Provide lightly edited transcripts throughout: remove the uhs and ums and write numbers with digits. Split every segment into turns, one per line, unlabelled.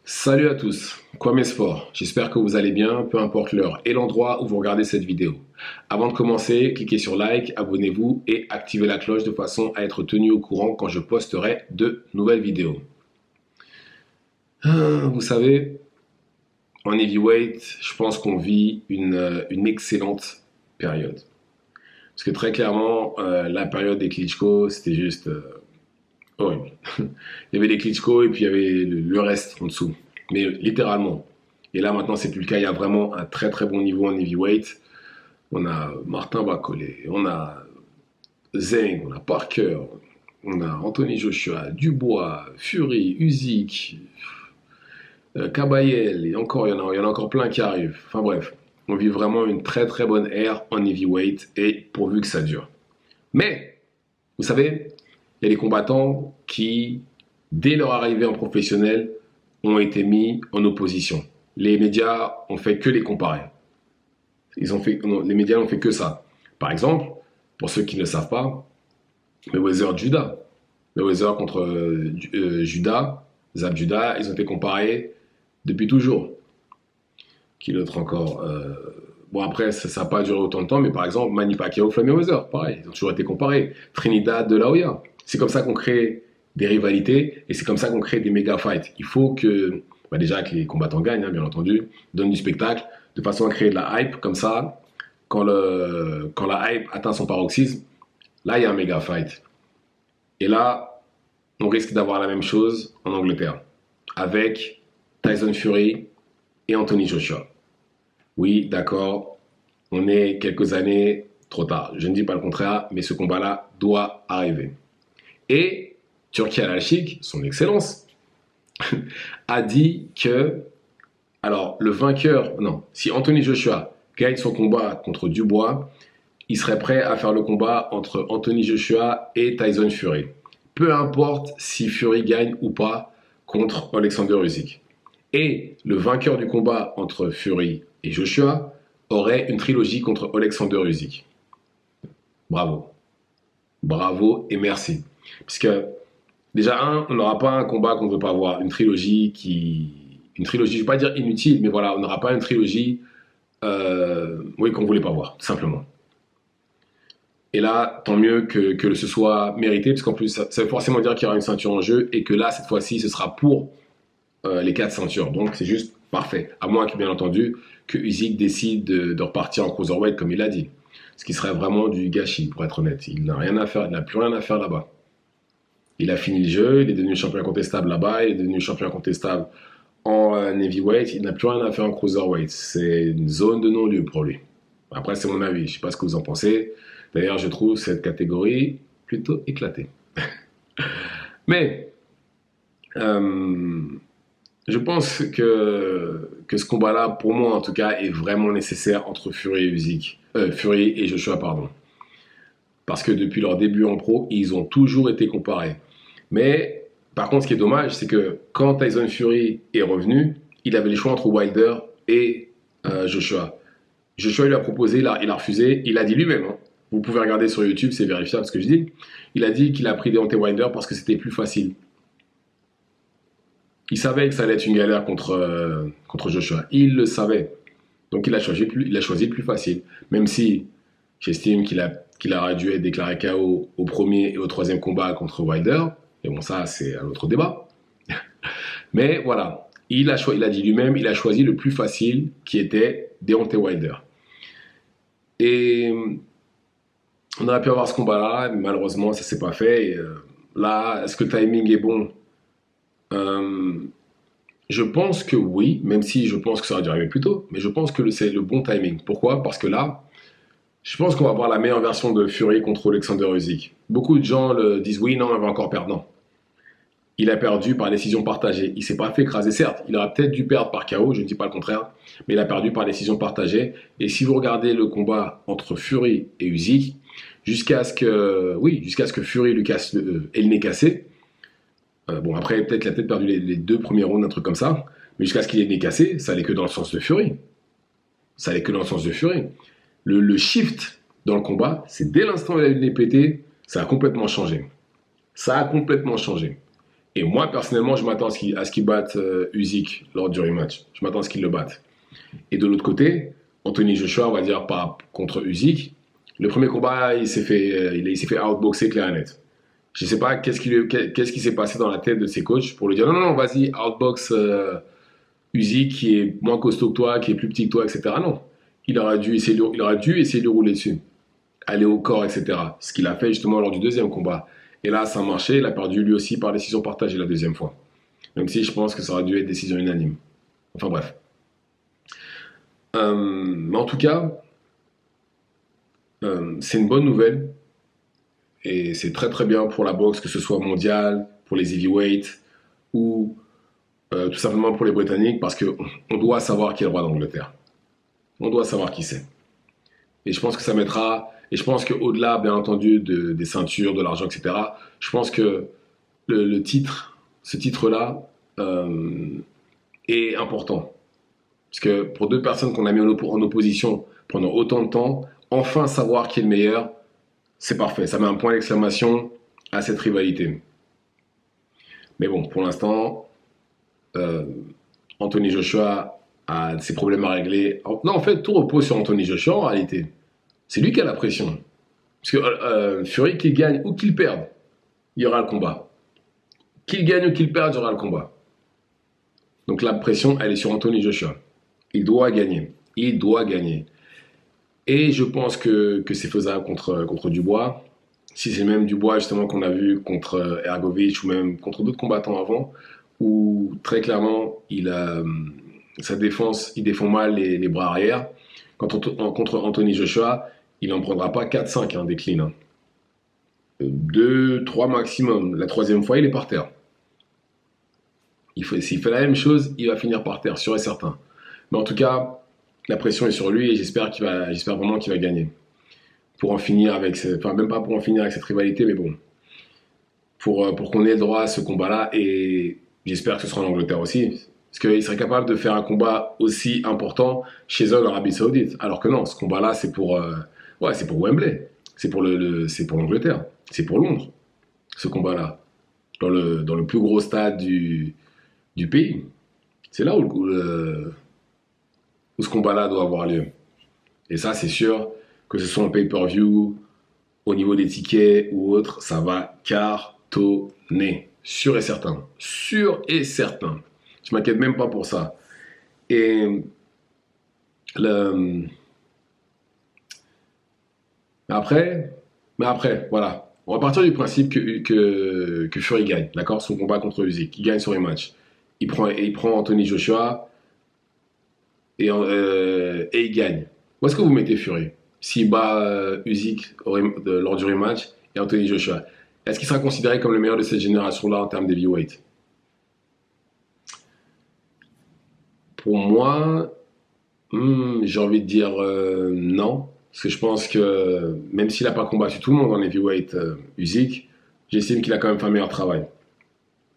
Salut à tous, Kwame Sport, j'espère que vous allez bien, peu importe l'heure et l'endroit où vous regardez cette vidéo. Avant de commencer, cliquez sur like, abonnez-vous et activez la cloche de façon à être tenu au courant quand je posterai de nouvelles vidéos. Vous savez, en heavyweight, je pense qu'on vit une excellente période. Parce que très clairement, la période des Klitschko, c'était juste horrible. Il y avait les Klitschko et puis il y avait le reste en dessous. Mais littéralement. Et là, maintenant, c'est plus le cas. Il y a vraiment un très très bon niveau en heavyweight. On a Martin Bacolé, on a Zeng, on a Parker, on a Anthony Joshua, Dubois, Fury, Usyk, Kabayel, et encore, il y en a encore plein qui arrivent. Enfin bref, on vit vraiment une très très bonne ère en heavyweight et pourvu que ça dure. Mais, vous savez, il y a des combattants qui, dès leur arrivée en professionnel, ont été mis en opposition. Les médias ont fait que les comparer. Les médias n'ont fait que ça. Par exemple, pour ceux qui ne le savent pas, Mayweather-Judah. Mayweather contre Judah, Zab Judah, ils ont été comparés depuis toujours. Qui d'autre encore Bon, après, ça n'a pas duré autant de temps, mais par exemple, Manny Pacquiao, Floyd Mayweather, pareil, ils ont toujours été comparés. Trinidad de la Hoya. C'est comme ça qu'on crée des rivalités et c'est comme ça qu'on crée des méga fights. Il faut que, déjà que les combattants gagnent, hein, bien entendu, donnent du spectacle, de façon à créer de la hype. Comme ça, quand la hype atteint son paroxysme, là, il y a un méga fight. Et là, on risque d'avoir la même chose en Angleterre, avec Tyson Fury et Anthony Joshua. Oui, d'accord, on est quelques années trop tard. Je ne dis pas le contraire, mais ce combat-là doit arriver. Et Turki Al-Sheikh, son excellence, a dit que, alors le vainqueur, non, si Anthony Joshua gagne son combat contre Dubois, il serait prêt à faire le combat entre Anthony Joshua et Tyson Fury. Peu importe si Fury gagne ou pas contre Alexander Usyk. Et le vainqueur du combat entre Fury et Joshua aurait une trilogie contre Alexander Usyk. Bravo. Bravo et merci. Puisque, déjà, on n'aura pas un combat qu'on ne veut pas voir. Une trilogie, je ne vais pas dire inutile, mais voilà, on n'aura pas une trilogie qu'on ne voulait pas voir, tout simplement. Et là, tant mieux que ce soit mérité, parce qu'en plus, ça veut forcément dire qu'il y aura une ceinture en jeu, et que là, cette fois-ci, ce sera pour les 4 ceintures. Donc, c'est juste parfait. À moins que, bien entendu, que Usyk décide de repartir en cruiserweight, comme il l'a dit. Ce qui serait vraiment du gâchis, pour être honnête. Il n'a rien à faire, il n'a plus rien à faire là-bas. Il a fini le jeu, il est devenu champion incontestable là-bas, il est devenu champion incontestable en heavyweight, il n'a plus rien à faire en cruiserweight. C'est une zone de non-lieu pour lui. Après, c'est mon avis, je ne sais pas ce que vous en pensez. D'ailleurs, je trouve cette catégorie plutôt éclatée. Mais, je pense que ce combat-là, pour moi en tout cas, est vraiment nécessaire entre Fury et Joshua, pardon. Parce que depuis leur début en pro, ils ont toujours été comparés. Mais par contre, ce qui est dommage, c'est que quand Tyson Fury est revenu, il avait le choix entre Wilder et Joshua. Joshua lui a proposé, il a refusé, il a dit lui-même, hein. Vous pouvez regarder sur YouTube, c'est vérifiable ce que je dis. Il a dit qu'il a pris Deontay Wilder parce que c'était plus facile. Il savait que ça allait être une galère contre Joshua. Il le savait. Donc il a choisi le plus facile. Même si j'estime qu'il aurait dû être déclaré KO au premier et au troisième combat contre Wilder. Et bon, ça, c'est un autre débat. Mais voilà, il a dit lui-même, il a choisi le plus facile, qui était Deontay Wilder. Et on aurait pu avoir ce combat-là, mais malheureusement, ça ne s'est pas fait. Et, là, est-ce que le timing est bon? Je pense que oui, même si je pense que ça aurait dû arriver plus tôt. Mais je pense que c'est le bon timing. Pourquoi? Parce que là, je pense qu'on va voir la meilleure version de Fury contre Alexander Usyk. Beaucoup de gens disent oui, non, il va encore perdre. Non. Il a perdu par décision partagée. Il ne s'est pas fait écraser, certes. Il aurait peut-être dû perdre par KO, je ne dis pas le contraire. Mais il a perdu par décision partagée. Et si vous regardez le combat entre Fury et Usyk, jusqu'à ce que Fury lui casse ait le nez cassé. Bon, après, peut-être qu'il a perdu les 2 premiers rounds, un truc comme ça. Mais jusqu'à ce qu'il ait le nez cassé, ça allait que dans le sens de Fury. Ça allait que dans le sens de Fury. Le shift dans le combat, c'est dès l'instant où il a eu le nez pété, ça a complètement changé. Ça a complètement changé. Et moi, personnellement, je m'attends à ce qu'il batte Usyk lors du rematch. Je m'attends à ce qu'il le batte. Et de l'autre côté, Anthony Joshua, on va dire, contre Usyk, le premier combat, il s'est fait outboxer clair et net. Je ne sais pas qu'est-ce qui s'est passé dans la tête de ses coachs pour lui dire non, non, non, vas-y, outbox Usyk qui est moins costaud que toi, qui est plus petit que toi, etc. Non. Il aurait dû essayer de rouler dessus, aller au corps, etc. Ce qu'il a fait justement lors du deuxième combat. Et là, ça a marché. Il a perdu lui aussi par décision partagée la deuxième fois. Même si je pense que ça aurait dû être décision unanime. Enfin bref. Mais en tout cas, c'est une bonne nouvelle. Et c'est très très bien pour la boxe, que ce soit mondiale, pour les heavyweights ou tout simplement pour les Britanniques, parce qu'on doit savoir qui est le roi d'Angleterre. On doit savoir qui c'est. Et je pense que ça mettra. Et je pense qu'au-delà, bien entendu, des ceintures, de l'argent, etc., je pense que le titre, ce titre-là, est important. Parce que pour deux personnes qu'on a mis en opposition pendant autant de temps, enfin savoir qui est le meilleur, c'est parfait. Ça met un point d'exclamation à cette rivalité. Mais bon, pour l'instant, Anthony Joshua a ses problèmes à régler. Non, en fait, tout repose sur Anthony Joshua en réalité. C'est lui qui a la pression. Parce que Fury, qu'il gagne ou qu'il perde, il y aura le combat. Qu'il gagne ou qu'il perde, il y aura le combat. Donc la pression, elle est sur Anthony Joshua. Il doit gagner. Il doit gagner. Et je pense que c'est faisable contre Dubois. Si c'est même Dubois, justement, qu'on a vu contre Ergovic ou même contre d'autres combattants avant, où très clairement, sa défense, il défend mal les bras arrière. Contre Anthony Joshua, il n'en prendra pas 4-5 des cleans. Hein. 2, 3 maximum. La troisième fois, il est par terre. S'il fait la même chose, il va finir par terre, sûr et certain. Mais en tout cas, la pression est sur lui et j'espère vraiment qu'il va gagner. Pour en finir enfin même pas pour en finir avec cette rivalité, mais bon, pour qu'on ait le droit à ce combat-là, et j'espère que ce sera en Angleterre aussi, parce qu'il serait capable de faire un combat aussi important chez eux en Arabie Saoudite, alors que non, ce combat-là c'est pour Wembley, c'est pour l'Angleterre, c'est pour Londres, ce combat-là, dans le plus gros stade du pays. C'est là où ce combat-là doit avoir lieu. Et ça, c'est sûr, que ce soit en pay-per-view, au niveau des tickets ou autre, ça va cartonner. Sûr et certain. Sûr et certain. Je m'inquiète même pas pour ça. Et mais après, voilà. On va partir du principe que Fury gagne, d'accord, son combat contre Usyk. Il gagne son rematch. Il prend Anthony Joshua et il gagne. Où est-ce que vous mettez Fury s'il bat Usyk lors du rematch et Anthony Joshua? Est-ce qu'il sera considéré comme le meilleur de cette génération-là en termes d'heavyweight? Pour moi, j'ai envie de dire non. Parce que je pense que même s'il n'a pas combattu tout le monde en heavyweight Usyk, j'estime qu'il a quand même fait un meilleur travail.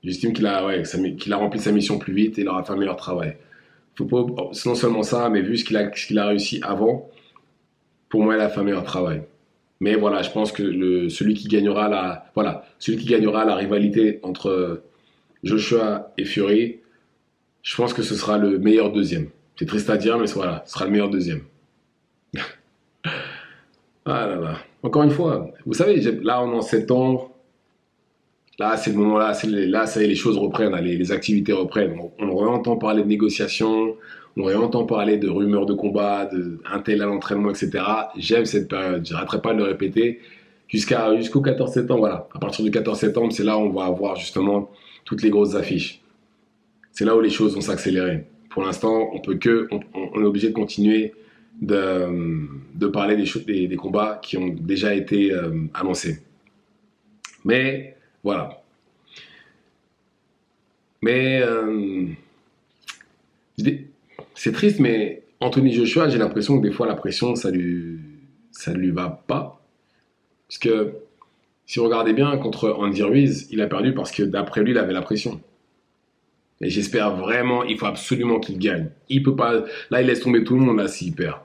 J'estime qu'il a rempli sa mission plus vite et il aura fait un meilleur travail. Faut pas, non seulement ça, mais vu ce qu'il a réussi avant, pour moi, il a fait un meilleur travail. Mais voilà, je pense que celui qui gagnera la rivalité entre Joshua et Fury, je pense que ce sera le meilleur deuxième. C'est triste à dire, mais voilà, ce sera le meilleur deuxième. Ah là là. Encore une fois, vous savez, là on est en septembre, là c'est le moment là, là ça y est, les choses reprennent, là, les activités reprennent. On réentend parler de négociations, on réentend parler de rumeurs de combat, un tel à l'entraînement, etc. J'aime cette période, je n'arrêterai pas de le répéter jusqu'au 14 septembre. Voilà, à partir du 14 septembre, c'est là où on va avoir justement toutes les grosses affiches. C'est là où les choses vont s'accélérer. Pour l'instant, on est obligé de continuer de parler des combats qui ont déjà été annoncés. Mais voilà. Mais c'est triste, mais Anthony Joshua, j'ai l'impression que des fois la pression, ça ne lui va pas. Parce que si vous regardez bien, contre Andy Ruiz, il a perdu parce que d'après lui, il avait la pression. Et j'espère vraiment, il faut absolument qu'il gagne. Il peut pas, là, il laisse tomber tout le monde là s'il perd.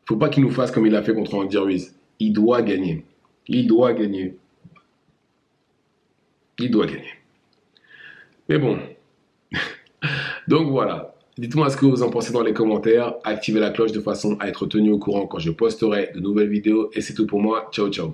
Il faut pas qu'il nous fasse comme il a fait contre Andy Ruiz. Il doit gagner. Il doit gagner. Il doit gagner. Mais bon, donc voilà. Dites-moi ce que vous en pensez dans les commentaires. Activez la cloche de façon à être tenu au courant quand je posterai de nouvelles vidéos. Et c'est tout pour moi. Ciao, ciao.